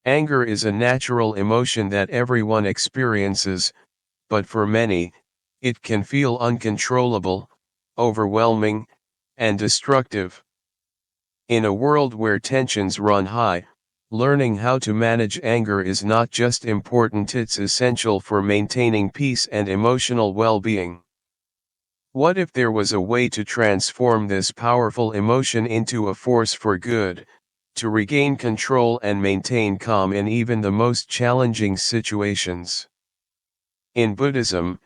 Anger is a natural emotion that everyone experiences, but for many, it can feel uncontrollable, overwhelming, and destructive. In a world where tensions run high, learning how to manage anger is not just important, it's essential for maintaining peace and emotional well-being. What if there was a way to transform this powerful emotion into a force for good, to regain control and maintain calm in even the most challenging situations? In Buddhism,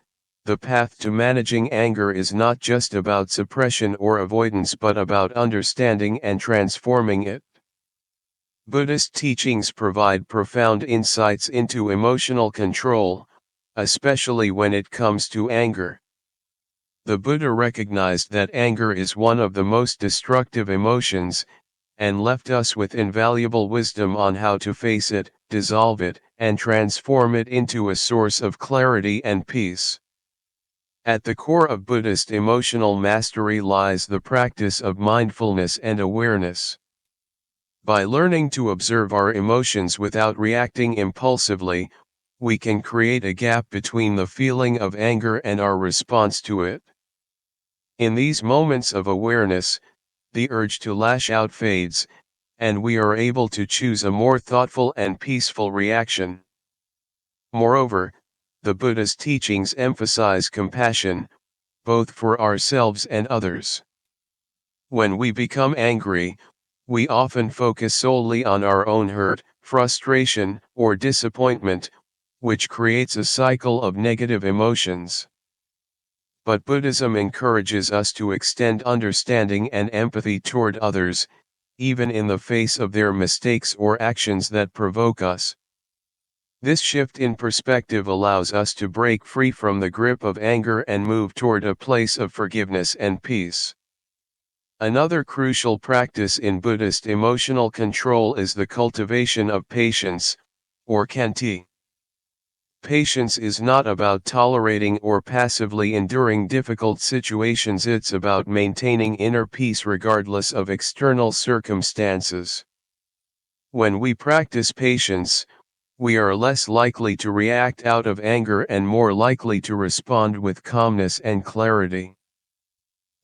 the path to managing anger is not just about suppression or avoidance but about understanding and transforming it. Buddhist teachings provide profound insights into emotional control, especially when it comes to anger. The Buddha recognized that anger is one of the most destructive emotions, and left us with invaluable wisdom on how to face it, dissolve it, and transform it into a source of clarity and peace. At the core of Buddhist emotional mastery lies the practice of mindfulness and awareness. By learning to observe our emotions without reacting impulsively, we can create a gap between the feeling of anger and our response to it. In these moments of awareness, the urge to lash out fades, and we are able to choose a more thoughtful and peaceful reaction. Moreover, the Buddha's teachings emphasize compassion, both for ourselves and others. When we become angry, we often focus solely on our own hurt, frustration, or disappointment, which creates a cycle of negative emotions. But Buddhism encourages us to extend understanding and empathy toward others, even in the face of their mistakes or actions that provoke us. This shift in perspective allows us to break free from the grip of anger and move toward a place of forgiveness and peace. Another crucial practice in Buddhist emotional control is the cultivation of patience, or khanti. Patience is not about tolerating or passively enduring difficult situations, it's about maintaining inner peace regardless of external circumstances. When we practice patience, we are less likely to react out of anger and more likely to respond with calmness and clarity.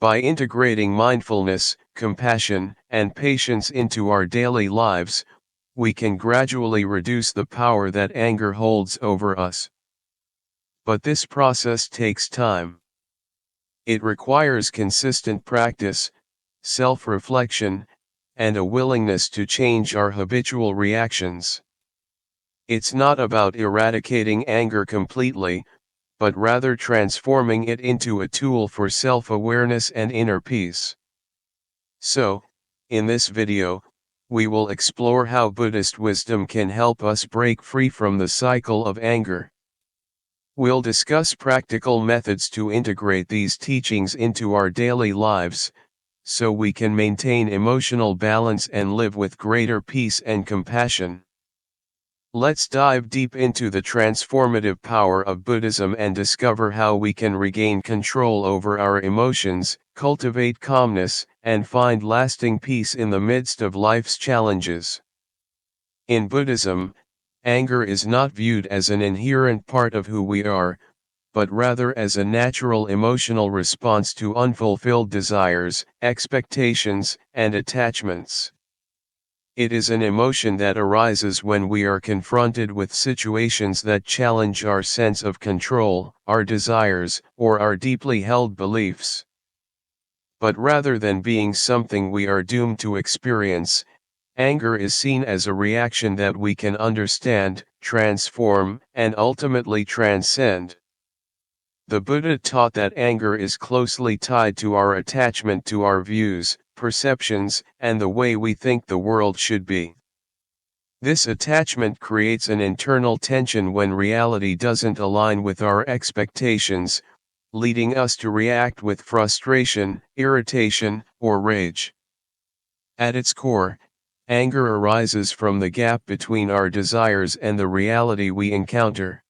By integrating mindfulness, compassion, and patience into our daily lives, we can gradually reduce the power that anger holds over us. But this process takes time. It requires consistent practice, self-reflection, and a willingness to change our habitual reactions. It's not about eradicating anger completely, but rather transforming it into a tool for self-awareness and inner peace. So, in this video, we will explore how Buddhist wisdom can help us break free from the cycle of anger. We'll discuss practical methods to integrate these teachings into our daily lives, so we can maintain emotional balance and live with greater peace and compassion. Let's dive deep into the transformative power of Buddhism and discover how we can regain control over our emotions, cultivate calmness, and find lasting peace in the midst of life's challenges. In Buddhism, anger is not viewed as an inherent part of who we are, but rather as a natural emotional response to unfulfilled desires, expectations, and attachments. It is an emotion that arises when we are confronted with situations that challenge our sense of control, our desires, or our deeply held beliefs. But rather than being something we are doomed to experience, anger is seen as a reaction that we can understand, transform, and ultimately transcend. The Buddha taught that anger is closely tied to our attachment to our views, perceptions, and the way we think the world should be. This attachment creates an internal tension when reality doesn't align with our expectations, leading us to react with frustration, irritation, or rage. At its core, anger arises from the gap between our desires and the reality we encounter.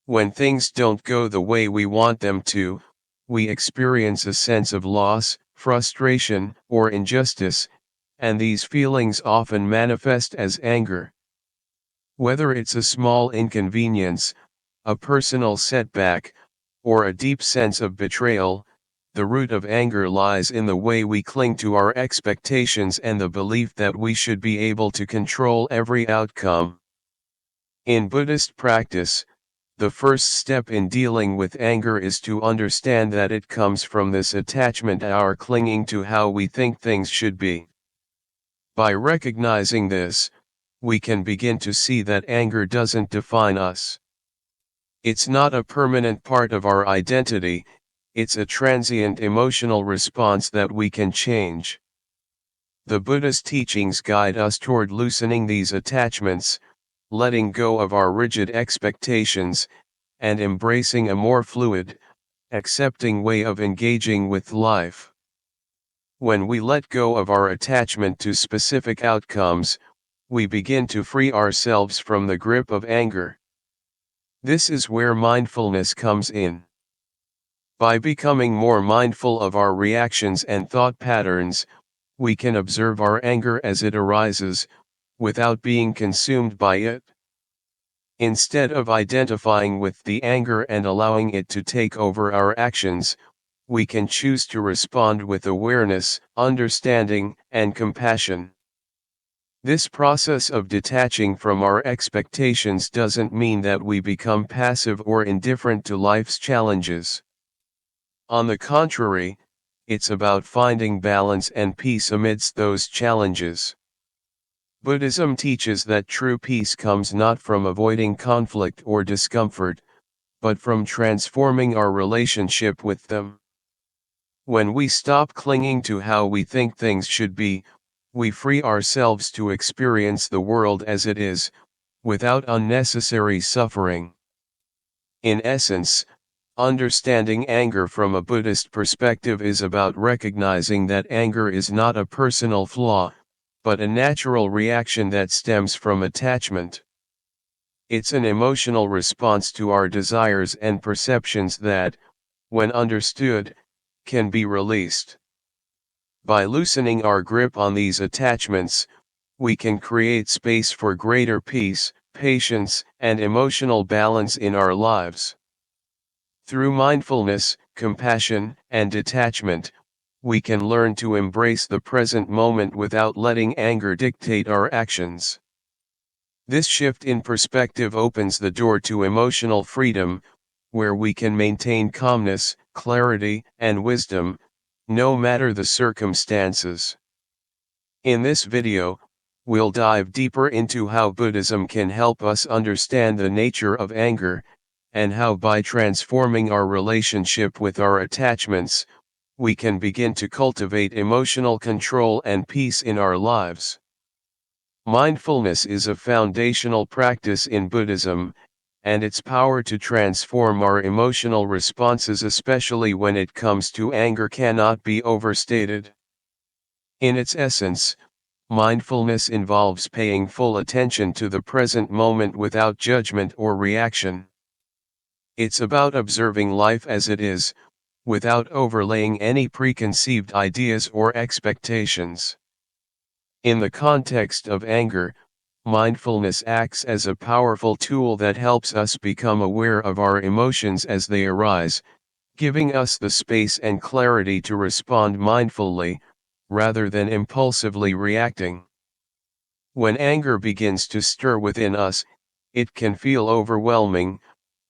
When things don't go the way we want them to, we experience a sense of loss, frustration, or injustice, and these feelings often manifest as anger. Whether it's a small inconvenience, a personal setback, or a deep sense of betrayal, the root of anger lies in the way we cling to our expectations and the belief that we should be able to control every outcome. In Buddhist practice, the first step in dealing with anger is to understand that it comes from this attachment, our clinging to how we think things should be. By recognizing this, we can begin to see that anger doesn't define us. It's not a permanent part of our identity, it's a transient emotional response that we can change. The Buddha's teachings guide us toward loosening these attachments, letting go of our rigid expectations, and embracing a more fluid, accepting way of engaging with life. When we let go of our attachment to specific outcomes, we begin to free ourselves from the grip of anger. This is where mindfulness comes in. By becoming more mindful of our reactions and thought patterns, we can observe our anger as it arises, without being consumed by it. Instead of identifying with the anger and allowing it to take over our actions, we can choose to respond with awareness, understanding, and compassion. This process of detaching from our expectations doesn't mean that we become passive or indifferent to life's challenges. On the contrary, it's about finding balance and peace amidst those challenges. Buddhism teaches that true peace comes not from avoiding conflict or discomfort, but from transforming our relationship with them. When we stop clinging to how we think things should be, we free ourselves to experience the world as it is, without unnecessary suffering. In essence, understanding anger from a Buddhist perspective is about recognizing that anger is not a personal flaw, but a natural reaction that stems from attachment. It's an emotional response to our desires and perceptions that, when understood, can be released. By loosening our grip on these attachments, we can create space for greater peace, patience, and emotional balance in our lives. Through mindfulness, compassion, and detachment, we can learn to embrace the present moment without letting anger dictate our actions. This shift in perspective opens the door to emotional freedom, where we can maintain calmness, clarity, and wisdom, no matter the circumstances. In this video, we'll dive deeper into how Buddhism can help us understand the nature of anger, and how by transforming our relationship with our attachments, we can begin to cultivate emotional control and peace in our lives. Mindfulness is a foundational practice in Buddhism, and its power to transform our emotional responses, especially when it comes to anger, cannot be overstated. In its essence, mindfulness involves paying full attention to the present moment without judgment or reaction. It's about observing life as it is, without overlaying any preconceived ideas or expectations. In the context of anger, mindfulness acts as a powerful tool that helps us become aware of our emotions as they arise, giving us the space and clarity to respond mindfully, rather than impulsively reacting. When anger begins to stir within us, it can feel overwhelming,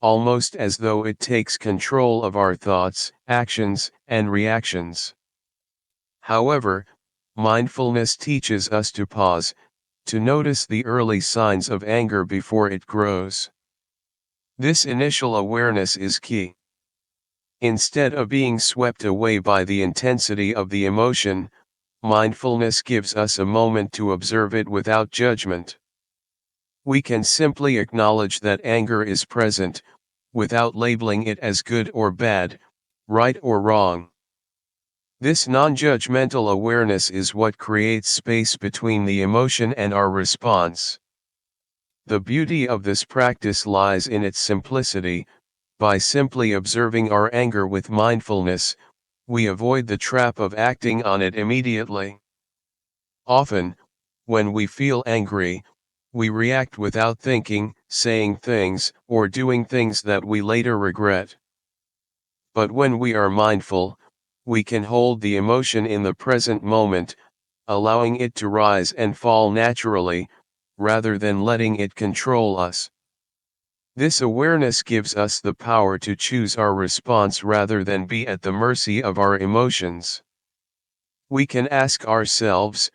almost as though it takes control of our thoughts, actions, and reactions. However, mindfulness teaches us to pause, to notice the early signs of anger before it grows. This initial awareness is key. Instead of being swept away by the intensity of the emotion, mindfulness gives us a moment to observe it without judgment. We can simply acknowledge that anger is present, without labeling it as good or bad, right or wrong. This non-judgmental awareness is what creates space between the emotion and our response. The beauty of this practice lies in its simplicity. By simply observing our anger with mindfulness, we avoid the trap of acting on it immediately. Often, when we feel angry, We react without thinking, saying things, or doing things that we later regret. But when we are mindful, we can hold the emotion in the present moment, allowing it to rise and fall naturally, rather than letting it control us. This awareness gives us the power to choose our response rather than be at the mercy of our emotions. We can ask ourselves,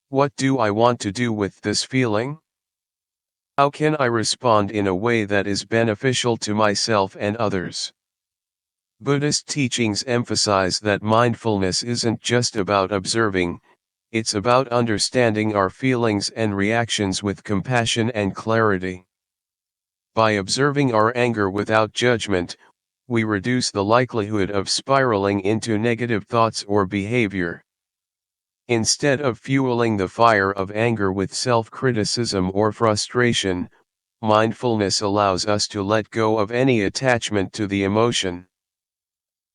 what do I want to do with this feeling? How can I respond in a way that is beneficial to myself and others? Buddhist teachings emphasize that mindfulness isn't just about observing, it's about understanding our feelings and reactions with compassion and clarity. By observing our anger without judgment, we reduce the likelihood of spiraling into negative thoughts or behavior. Instead of fueling the fire of anger with self-criticism or frustration, mindfulness allows us to let go of any attachment to the emotion.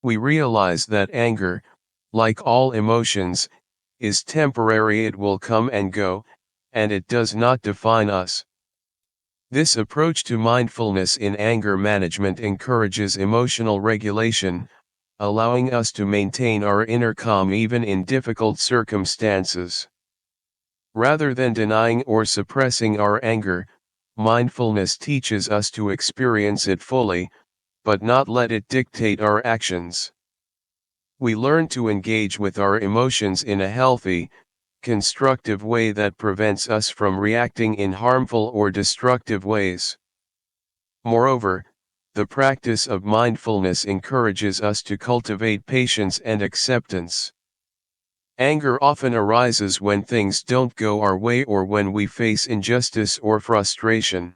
We realize that anger, like all emotions, is temporary. It will come and go, and it does not define us. This approach to mindfulness in anger management encourages emotional regulation, allowing us to maintain our inner calm even in difficult circumstances. Rather than denying or suppressing our anger, mindfulness teaches us to experience it fully, but not let it dictate our actions. We learn to engage with our emotions in a healthy, constructive way that prevents us from reacting in harmful or destructive ways. Moreover, the practice of mindfulness encourages us to cultivate patience and acceptance. Anger often arises when things don't go our way or when we face injustice or frustration.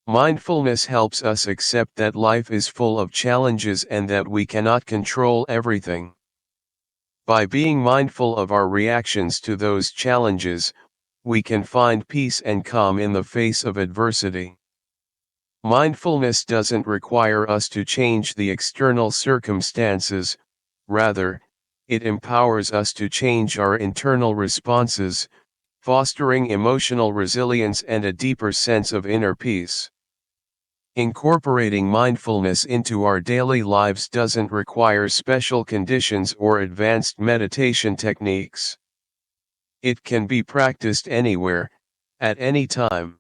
Mindfulness helps us accept that life is full of challenges and that we cannot control everything. By being mindful of our reactions to those challenges, we can find peace and calm in the face of adversity. Mindfulness doesn't require us to change the external circumstances, rather, it empowers us to change our internal responses, fostering emotional resilience and a deeper sense of inner peace. Incorporating mindfulness into our daily lives doesn't require special conditions or advanced meditation techniques. It can be practiced anywhere, at any time.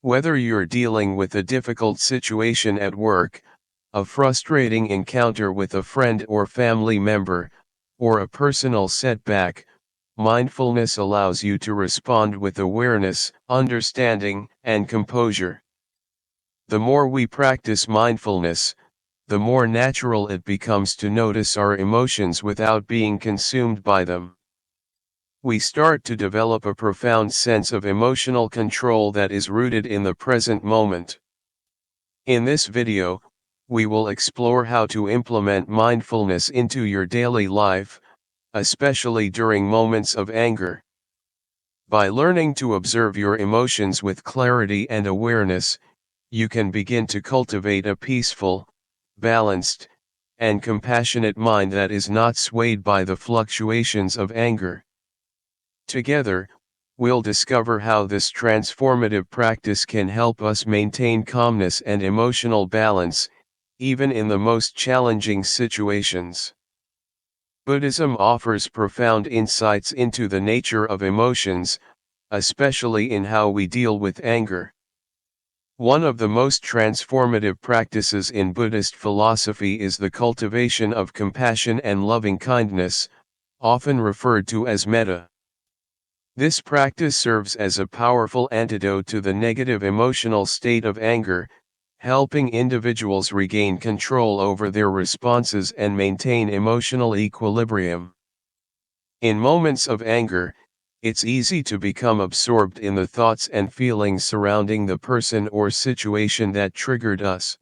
Whether you're dealing with a difficult situation at work, a frustrating encounter with a friend or family member, or a personal setback, mindfulness allows you to respond with awareness, understanding, and composure. The more we practice mindfulness, the more natural it becomes to notice our emotions without being consumed by them. We start to develop a profound sense of emotional control that is rooted in the present moment. In this video, we will explore how to implement mindfulness into your daily life, especially during moments of anger. By learning to observe your emotions with clarity and awareness, you can begin to cultivate a peaceful, balanced, and compassionate mind that is not swayed by the fluctuations of anger. Together, we'll discover how this transformative practice can help us maintain calmness and emotional balance, even in the most challenging situations. Buddhism offers profound insights into the nature of emotions, especially in how we deal with anger. One of the most transformative practices in Buddhist philosophy is the cultivation of compassion and loving kindness, often referred to as metta. This practice serves as a powerful antidote to the negative emotional state of anger, helping individuals regain control over their responses and maintain emotional equilibrium. In moments of anger, it's easy to become absorbed in the thoughts and feelings surrounding the person or situation that triggered us.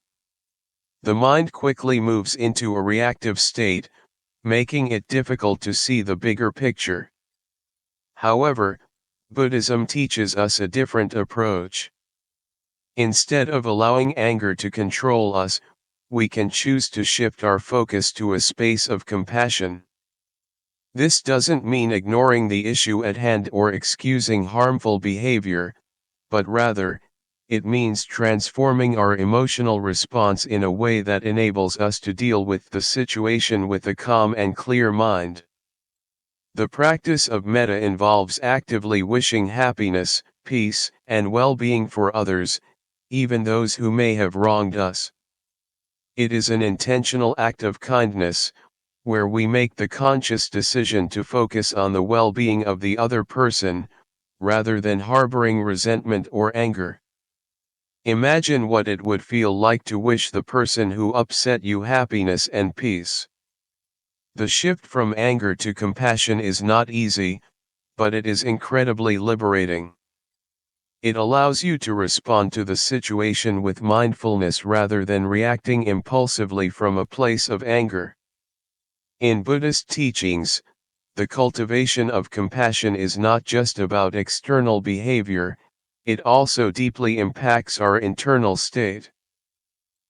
The mind quickly moves into a reactive state, making it difficult to see the bigger picture. However, Buddhism teaches us a different approach. Instead of allowing anger to control us, we can choose to shift our focus to a space of compassion. This doesn't mean ignoring the issue at hand or excusing harmful behavior, but rather, it means transforming our emotional response in a way that enables us to deal with the situation with a calm and clear mind. The practice of metta involves actively wishing happiness, peace, and well-being for others, even those who may have wronged us. It is an intentional act of kindness, where we make the conscious decision to focus on the well-being of the other person, rather than harboring resentment or anger. Imagine what it would feel like to wish the person who upset you happiness and peace. The shift from anger to compassion is not easy, but it is incredibly liberating. It allows you to respond to the situation with mindfulness rather than reacting impulsively from a place of anger. In Buddhist teachings, the cultivation of compassion is not just about external behavior, it also deeply impacts our internal state.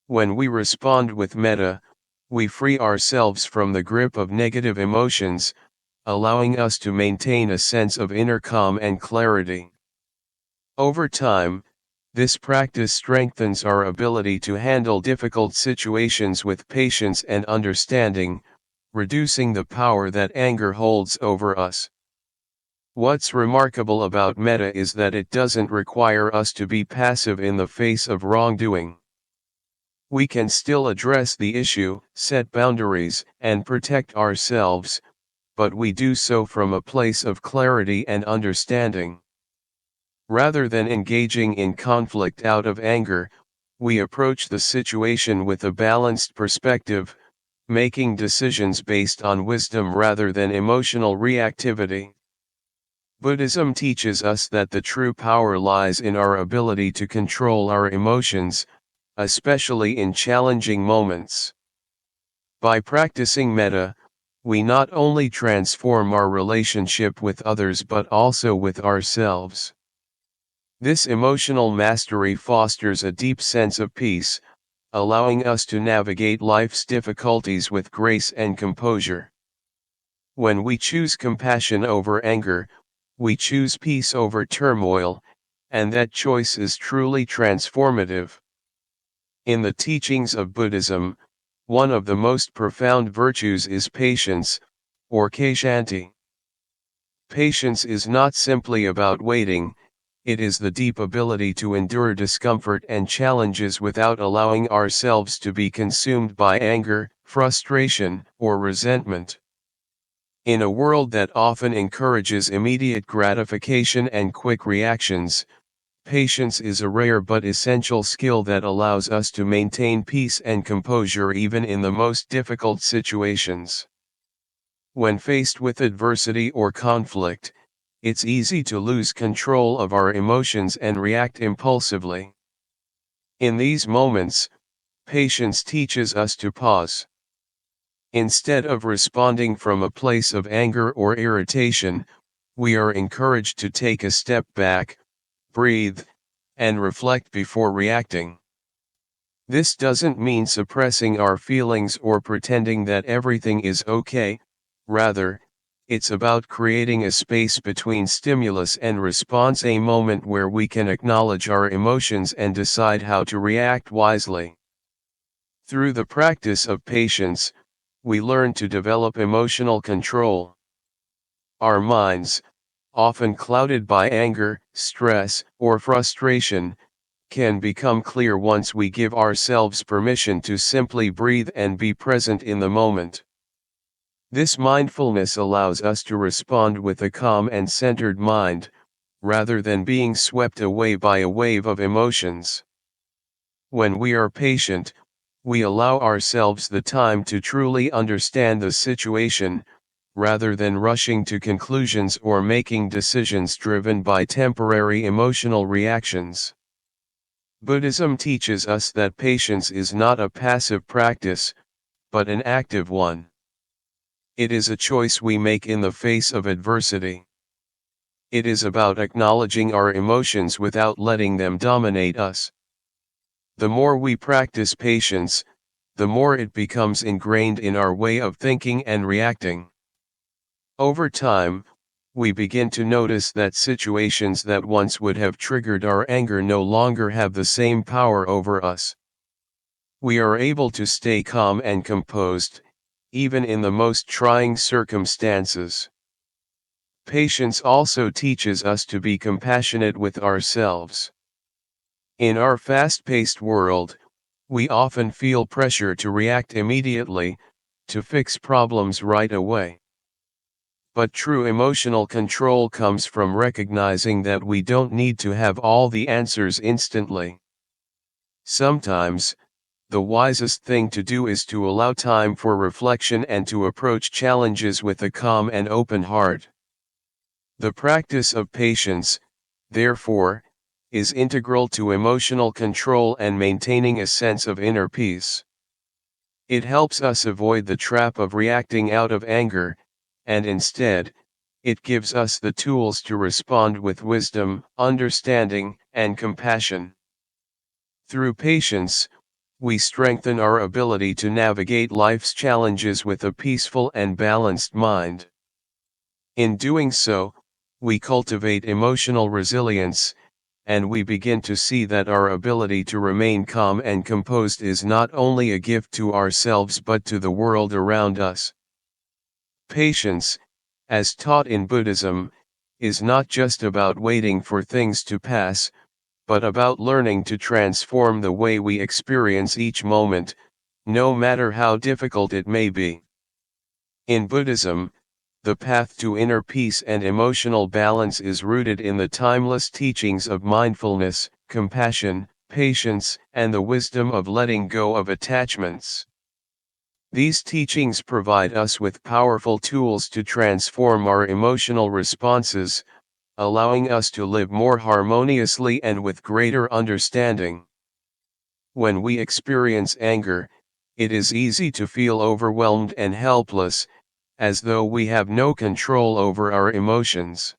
When we respond with metta, we free ourselves from the grip of negative emotions, allowing us to maintain a sense of inner calm and clarity. Over time, this practice strengthens our ability to handle difficult situations with patience and understanding, reducing the power that anger holds over us. What's remarkable about metta is that it doesn't require us to be passive in the face of wrongdoing. We can still address the issue, set boundaries, and protect ourselves, but we do so from a place of clarity and understanding. Rather than engaging in conflict out of anger, we approach the situation with a balanced perspective, making decisions based on wisdom rather than emotional reactivity. Buddhism teaches us that the true power lies in our ability to control our emotions, especially in challenging moments. By practicing metta, we not only transform our relationship with others but also with ourselves. This emotional mastery fosters a deep sense of peace, allowing us to navigate life's difficulties with grace and composure. When we choose compassion over anger, we choose peace over turmoil, and that choice is truly transformative. In the teachings of Buddhism, one of the most profound virtues is patience, or kshanti. Patience is not simply about waiting, it is the deep ability to endure discomfort and challenges without allowing ourselves to be consumed by anger, frustration, or resentment. In a world that often encourages immediate gratification and quick reactions, patience is a rare but essential skill that allows us to maintain peace and composure even in the most difficult situations. When faced with adversity or conflict, it's easy to lose control of our emotions and react impulsively. In these moments, patience teaches us to pause. Instead of responding from a place of anger or irritation, we are encouraged to take a step back, breathe, and reflect before reacting. This doesn't mean suppressing our feelings or pretending that everything is okay, rather, it's about creating a space between stimulus and response, a moment where we can acknowledge our emotions and decide how to react wisely. Through the practice of patience, we learn to develop emotional control. Our minds, often clouded by anger, stress, or frustration, can become clear once we give ourselves permission to simply breathe and be present in the moment. This mindfulness allows us to respond with a calm and centered mind, rather than being swept away by a wave of emotions. When we are patient, we allow ourselves the time to truly understand the situation, rather than rushing to conclusions or making decisions driven by temporary emotional reactions. Buddhism teaches us that patience is not a passive practice, but an active one. It is a choice we make in the face of adversity. It is about acknowledging our emotions without letting them dominate us. The more we practice patience, the more it becomes ingrained in our way of thinking and reacting. Over time, we begin to notice that situations that once would have triggered our anger no longer have the same power over us. We are able to stay calm and composed, even in the most trying circumstances. Patience also teaches us to be compassionate with ourselves. In our fast-paced world, we often feel pressure to react immediately, to fix problems right away. But true emotional control comes from recognizing that we don't need to have all the answers instantly. Sometimes, the wisest thing to do is to allow time for reflection and to approach challenges with a calm and open heart. The practice of patience, therefore, is integral to emotional control and maintaining a sense of inner peace. It helps us avoid the trap of reacting out of anger, and instead, it gives us the tools to respond with wisdom, understanding, and compassion. Through patience, we strengthen our ability to navigate life's challenges with a peaceful and balanced mind. In doing so, we cultivate emotional resilience, and we begin to see that our ability to remain calm and composed is not only a gift to ourselves but to the world around us. Patience, as taught in Buddhism, is not just about waiting for things to pass, but about learning to transform the way we experience each moment, no matter how difficult it may be. In Buddhism, the path to inner peace and emotional balance is rooted in the timeless teachings of mindfulness, compassion, patience, and the wisdom of letting go of attachments. These teachings provide us with powerful tools to transform our emotional responses, allowing us to live more harmoniously and with greater understanding. When we experience anger, it is easy to feel overwhelmed and helpless, as though we have no control over our emotions.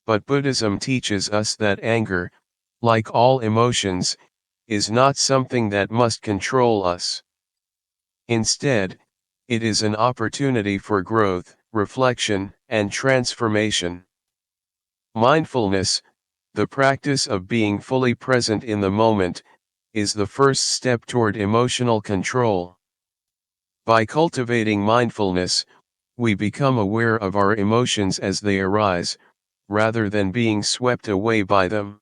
But Buddhism teaches us that anger, like all emotions, is not something that must control us. Instead, it is an opportunity for growth, reflection, and transformation. Mindfulness, the practice of being fully present in the moment, is the first step toward emotional control. By cultivating mindfulness, we become aware of our emotions as they arise, rather than being swept away by them.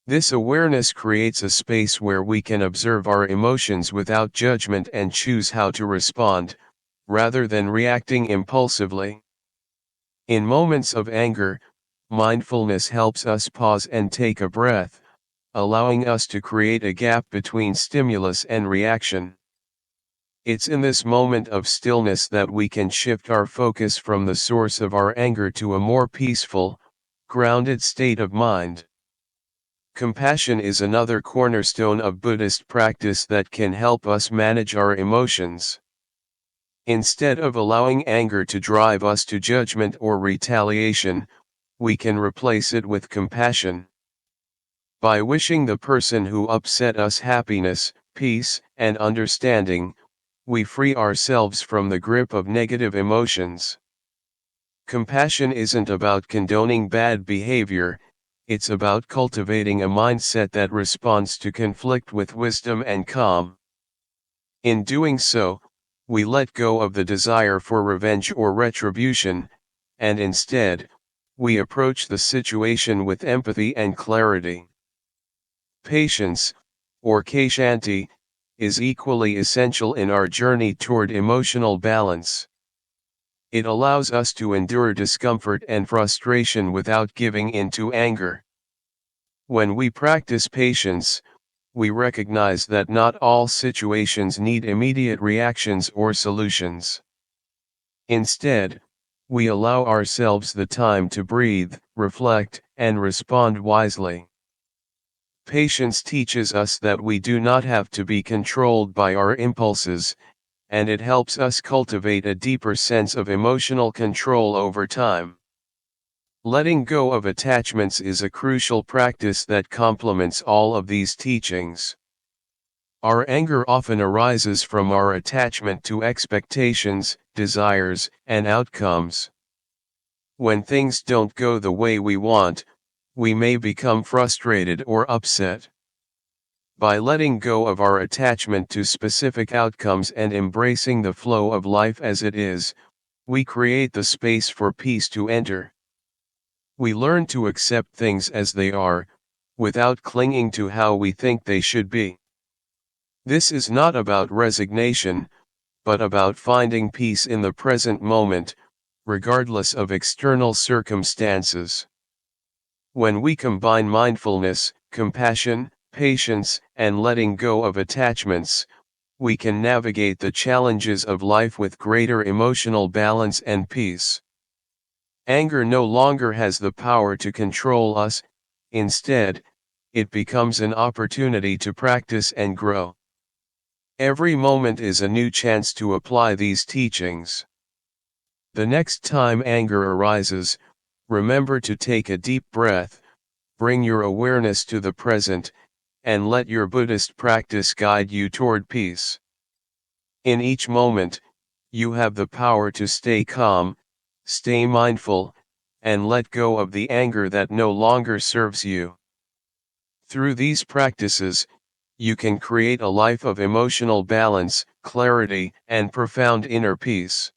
This awareness creates a space where we can observe our emotions without judgment and choose how to respond, rather than reacting impulsively. In moments of anger, mindfulness helps us pause and take a breath, allowing us to create a gap between stimulus and reaction. It's in this moment of stillness that we can shift our focus from the source of our anger to a more peaceful, grounded state of mind. Compassion is another cornerstone of Buddhist practice that can help us manage our emotions. Instead of allowing anger to drive us to judgment or retaliation, we can replace it with compassion. By wishing the person who upset us happiness, peace, and understanding, we free ourselves from the grip of negative emotions. Compassion isn't about condoning bad behavior, it's about cultivating a mindset that responds to conflict with wisdom and calm. In doing so, we let go of the desire for revenge or retribution, and instead, we approach the situation with empathy and clarity. Patience, or Kshanti, is equally essential in our journey toward emotional balance. It allows us to endure discomfort and frustration without giving in to anger. When we practice patience, we recognize that not all situations need immediate reactions or solutions. Instead, we allow ourselves the time to breathe, reflect, and respond wisely. Patience teaches us that we do not have to be controlled by our impulses, and it helps us cultivate a deeper sense of emotional control over time. Letting go of attachments is a crucial practice that complements all of these teachings. Our anger often arises from our attachment to expectations, desires, and outcomes. When things don't go the way we want, we may become frustrated or upset. By letting go of our attachment to specific outcomes and embracing the flow of life as it is, we create the space for peace to enter. We learn to accept things as they are, without clinging to how we think they should be. This is not about resignation, but about finding peace in the present moment, regardless of external circumstances. When we combine mindfulness, compassion, patience, and letting go of attachments, we can navigate the challenges of life with greater emotional balance and peace. Anger no longer has the power to control us, instead, it becomes an opportunity to practice and grow. Every moment is a new chance to apply these teachings. The next time anger arises, remember to take a deep breath, bring your awareness to the present, and let your Buddhist practice guide you toward peace. In each moment, you have the power to stay calm, stay mindful, and let go of the anger that no longer serves you. Through these practices, you can create a life of emotional balance, clarity, and profound inner peace.